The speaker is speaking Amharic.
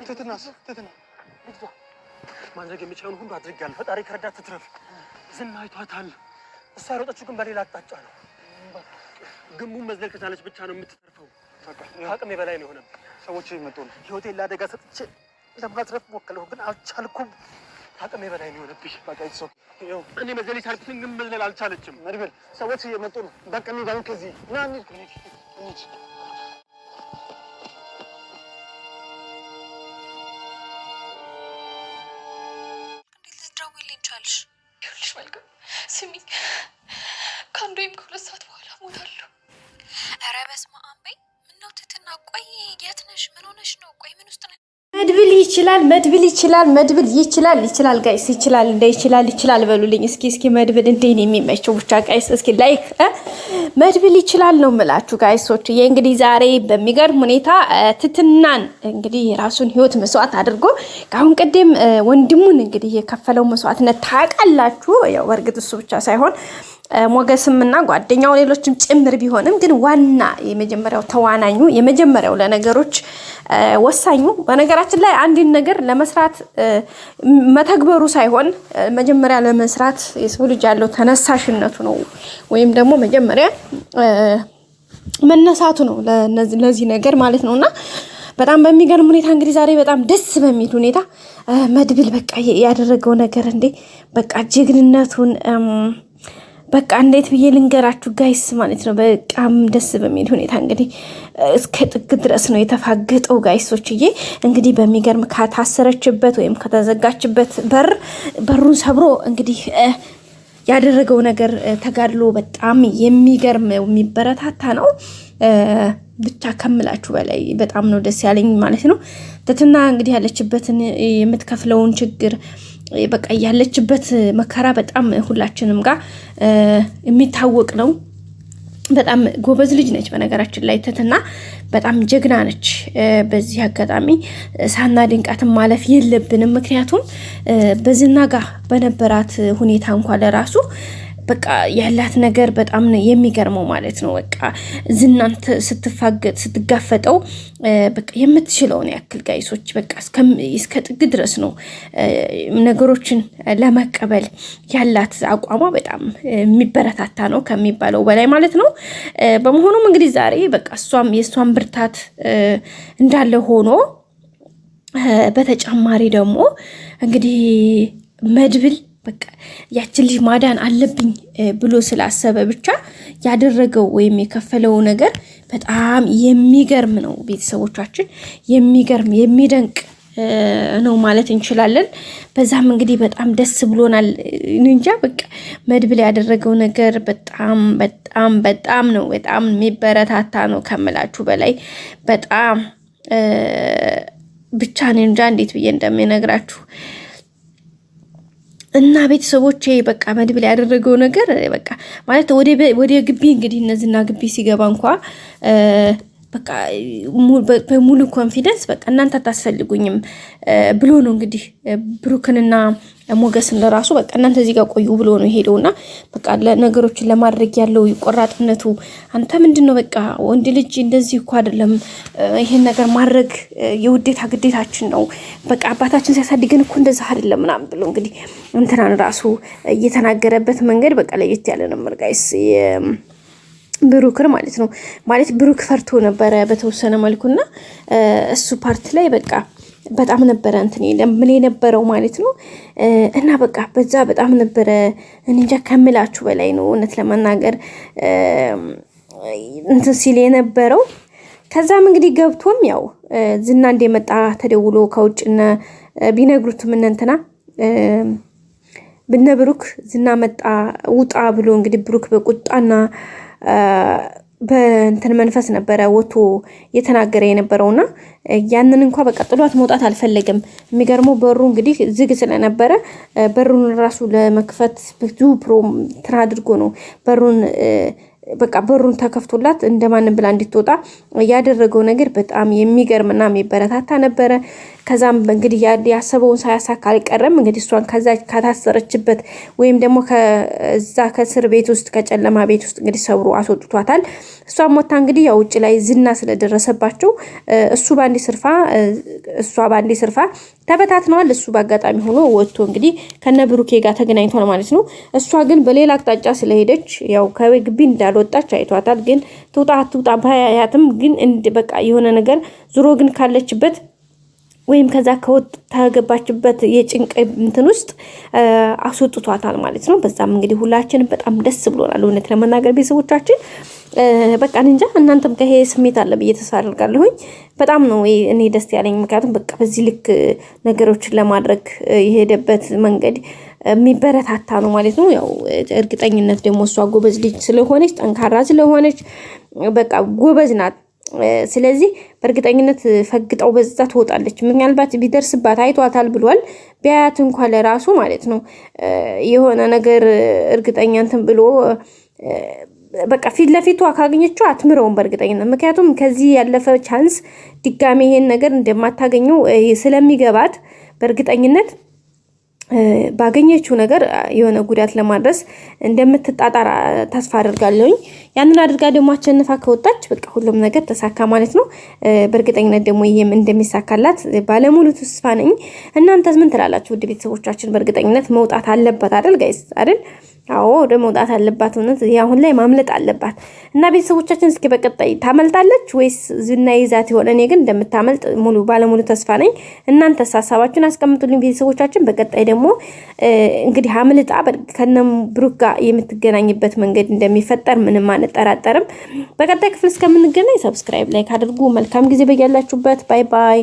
ትትና ማድረግ የሚችለውን ሁሉ አድርጋለሁ። ፈጣሪ ከረዳት ትትረፍ። ዝና አይቷታል። እሷ ሮጠችው ግን በሌላ አቅጣጫ ነው። ግንቡን መዝለል ከቻለች ብቻ ነው የምትተርፈው። አቅሜ በላይ ነው የሆነብኝ። ሰዎች እየመጡ ነው። ህይወቴን ለአደጋ ሰጥቼ ለማትረፍ ሞከለሁ ግን አልቻልኩም። አቅሜ በላይ ነው የሆነብኝ። በቃ ይሶ እኔ መዝለል የቻልኩትን ግን መዝለል አልቻለችም። መድብል ሰዎች እየመጡ ነው። በቃ እንሂድ ከዚህ ና እንሂድ። ስሚ ከአንዱ ወይም ከሁለት ሰዓት በኋላ ሞታለሁ። ኧረ በስመ አብ በይ። ምነው ትትና? ቆይ የት ነሽ? ምን ሆነሽ ነው? ቆይ ምን ውስጥ ነሽ? መድብል ይችላል ጋይስ ይችላል እንደ ይችላል በሉልኝ እስኪ መድብል እንደ እኔ የሚመቸው ብቻ ጋይስ እስኪ ላይክ መድብል ይችላል ነው የምላችሁ ጋይሶች። እንግዲህ ዛሬ በሚገርም ሁኔታ ትትናን እንግዲህ የራሱን ህይወት መስዋዕት አድርጎ ካሁን ቀደም ወንድሙን እንግዲህ የከፈለው መስዋዕትነት ታውቃላችሁ። ያው በእርግጥ እሱ ብቻ ሳይሆን ሞገስምና ጓደኛው ሌሎችም ጭምር ቢሆንም ግን ዋና የመጀመሪያው ተዋናኙ የመጀመሪያው ለነገሮች ወሳኙ በነገራችን ላይ አንድን ነገር ለመስራት መተግበሩ ሳይሆን መጀመሪያ ለመስራት የሰው ልጅ ያለው ተነሳሽነቱ ነው ወይም ደግሞ መጀመሪያ መነሳቱ ነው ለዚህ ነገር ማለት ነውና በጣም በሚገርም ሁኔታ እንግዲህ ዛሬ በጣም ደስ በሚል ሁኔታ መድብል በቃ ያደረገው ነገር እንዴ በቃ ጀግንነቱን በቃ እንዴት ብዬ ልንገራችሁ ጋይስ ማለት ነው። በቃም ደስ በሚል ሁኔታ እንግዲህ እስከ ጥግ ድረስ ነው የተፋገጠው ጋይሶችዬ። እንግዲህ በሚገርም ካታሰረችበት ወይም ከተዘጋችበት በሩን ሰብሮ እንግዲህ ያደረገው ነገር ተጋድሎ በጣም የሚገርም የሚበረታታ ነው። ብቻ ከምላችሁ በላይ በጣም ነው ደስ ያለኝ ማለት ነው። ትትና እንግዲህ ያለችበትን የምትከፍለውን ችግር በቃ ያለችበት መከራ በጣም ሁላችንም ጋር የሚታወቅ ነው። በጣም ጎበዝ ልጅ ነች በነገራችን ላይ ትትና በጣም ጀግና ነች። በዚህ አጋጣሚ ሳናደንቃትም ማለፍ የለብንም። ምክንያቱም በዝና ጋር በነበራት ሁኔታ እንኳን ለራሱ በቃ ያላት ነገር በጣም የሚገርመው ማለት ነው። በቃ ዝናን ስትጋፈጠው በቃ የምትችለውን ያክል ጋይሶች በቃ እስከ ጥግ ድረስ ነው ነገሮችን ለመቀበል ያላት አቋሟ በጣም የሚበረታታ ነው ከሚባለው በላይ ማለት ነው። በመሆኑም እንግዲህ ዛሬ በቃ የእሷን ብርታት እንዳለ ሆኖ በተጨማሪ ደግሞ እንግዲህ መድብል በቃ ያችን ልጅ ማዳን አለብኝ ብሎ ስላሰበ ብቻ ያደረገው ወይም የከፈለው ነገር በጣም የሚገርም ነው። ቤተሰቦቻችን የሚገርም የሚደንቅ ነው ማለት እንችላለን። በዛም እንግዲህ በጣም ደስ ብሎናል። እንጃ በቃ መድብል ያደረገው ነገር በጣም ነው በጣም የሚበረታታ ነው ከምላችሁ በላይ በጣም ብቻ ነው እንጃ እንዴት ብዬ እንደምነግራችሁ እና ቤተሰቦቼ በቃ መድብል ያደረገው ነገር በቃ ማለት ወደ ግቢ እንግዲህ እነዚህና ግቢ ሲገባ እንኳን በቃ በሙሉ ኮንፊደንስ በቃ እናንተ አታስፈልጉኝም ብሎ ነው እንግዲህ ብሩክንና ሞገስን ለራሱ በቃ እናንተ እዚህ ጋር ቆዩ ብሎ ነው ሄደውና በቃ ነገሮችን ለማድረግ ያለው ይቆራጥነቱ አንተ ምንድነው በቃ ወንድ ልጅ እንደዚህ እኮ አይደለም ይሄን ነገር ማድረግ የውዴታ ግዴታችን ነው በቃ አባታችን ሲያሳድገን እኮ እንደዛ አይደለም ምናምን ብሎ እንግዲህ እንትናን ራሱ እየተናገረበት መንገድ በቃ ለየት ያለ ነበር ጋይስ። ብሩክር ማለት ነው ማለት ብሩክ ፈርቶ ነበረ በተወሰነ መልኩና እሱ ፓርት ላይ በቃ በጣም ነበረ ምን የነበረው ማለት ነው። እና በቃ በዛ በጣም ነበረ እንጃ ከምላችሁ በላይ ነው እውነት ለመናገር ሲል የነበረው። ከዛም እንግዲህ ገብቶም ያው ዝና እንደመጣ ተደውሎ ከውጭና ቢነግሩትም እንትና ብሩክ ዝና መጣ ውጣ ብሎ እንግዲህ ብሩክ በቁጣና በእንትን መንፈስ ነበረ ወቶ የተናገረ የነበረውና ያንን እንኳን በቃ ጥሏት መውጣት አልፈለገም። የሚገርመው በሩ እንግዲህ ዝግ ስለነበረ በሩን ራሱ ለመክፈት ብዙ አድርጎ ነው በሩን በቃ በሩን ተከፍቶላት እንደማንም ብላ እንድትወጣ ያደረገው ነገር በጣም የሚገርምና የሚበረታታ ነበረ። ከዛም እንግዲህ ያሰበውን ሳያሳካ አልቀረም። እንግዲህ እሷን ከዛ ከታሰረችበት ወይም ደግሞ ከዛ ከእስር ቤት ውስጥ ከጨለማ ቤት ውስጥ እንግዲህ ሰብሮ አስወጥቷታል። እሷም ሞታ እንግዲህ ያው ውጭ ላይ ዝና ስለደረሰባቸው እሷ ባንዲ ስርፋ ተበታትነዋል። እሱ በአጋጣሚ ሆኖ ወጥቶ እንግዲህ ከነ ብሩኬ ጋር ተገናኝቷል ማለት ነው። እሷ ግን በሌላ አቅጣጫ ስለሄደች ያው ከግቢ እንዳልወጣች አይቷታል። ግን ትውጣ ባያያትም ግን በቃ የሆነ ነገር ዙሮ ግን ካለችበት ወይም ከዛ ተገባችበት የጭንቅ እንትን ውስጥ አስወጥቷታል ማለት ነው። በዛም እንግዲህ ሁላችንም በጣም ደስ ብሎናል እውነት ለመናገር ቤተሰቦቻችን። በቃ እንጃ እናንተም ከሄ ስሜት አለ ብዬ ተስፋ አደርጋለሁኝ። በጣም ነው እኔ ደስ ያለኝ። ምክንያቱም በቃ በዚህ ልክ ነገሮችን ለማድረግ የሄደበት መንገድ የሚበረታታ ነው ማለት ነው። ያው እርግጠኝነት ደግሞ እሷ ጎበዝ ልጅ ስለሆነች ጠንካራ ስለሆነች በቃ ጎበዝ ናት። ስለዚህ በእርግጠኝነት ፈግጠው በዛ ትወጣለች። ምናልባት ቢደርስባት አይቷታል ብሏል። ቢያያት እንኳን ለራሱ ማለት ነው የሆነ ነገር እርግጠኛ እንትን ብሎ በቃ ፊት ለፊቷ ካገኘችው አትምረውም በእርግጠኝነት። ምክንያቱም ከዚህ ያለፈ ቻንስ ድጋሜ ይሄን ነገር እንደማታገኘው ስለሚገባት በእርግጠኝነት ባገኘችው ነገር የሆነ ጉዳት ለማድረስ እንደምትጣጣር ተስፋ አደርጋለሁኝ። ያንን አድርጋ ደግሞ አሸንፋ ከወጣች በቃ ሁሉም ነገር ተሳካ ማለት ነው። በእርግጠኝነት ደግሞ ይሄም እንደሚሳካላት ባለሙሉ ተስፋ ነኝ። እናንተስ ምን ትላላችሁ ውድ ቤተሰቦቻችን? በእርግጠኝነት መውጣት አለባት አይደል ጋይስ? አይደል? አዎ ወደ መውጣት አለባት። እውነት አሁን ላይ ማምለጥ አለባት። እና ቤተሰቦቻችን እስኪ በቀጣይ ታመልጣለች ወይስ ዝና ይዛት ይሆን? እኔ ግን እንደምታመልጥ ባለሙሉ ተስፋ ነኝ። እናንተስ ሀሳባችሁን አስቀምጡልኝ ቤተሰቦቻችን። በቀጣይ ደግሞ እንግዲህ አምልጣ ከነም ብሩክ ጋር የምትገናኝበት መንገድ እንደሚፈጠር ምንም አንጠራጠርም። በቀጣይ ክፍል እስከምንገናኝ ሰብስክራይብ፣ ላይክ አድርጉ። መልካም ጊዜ በያላችሁበት። ባይ ባይ።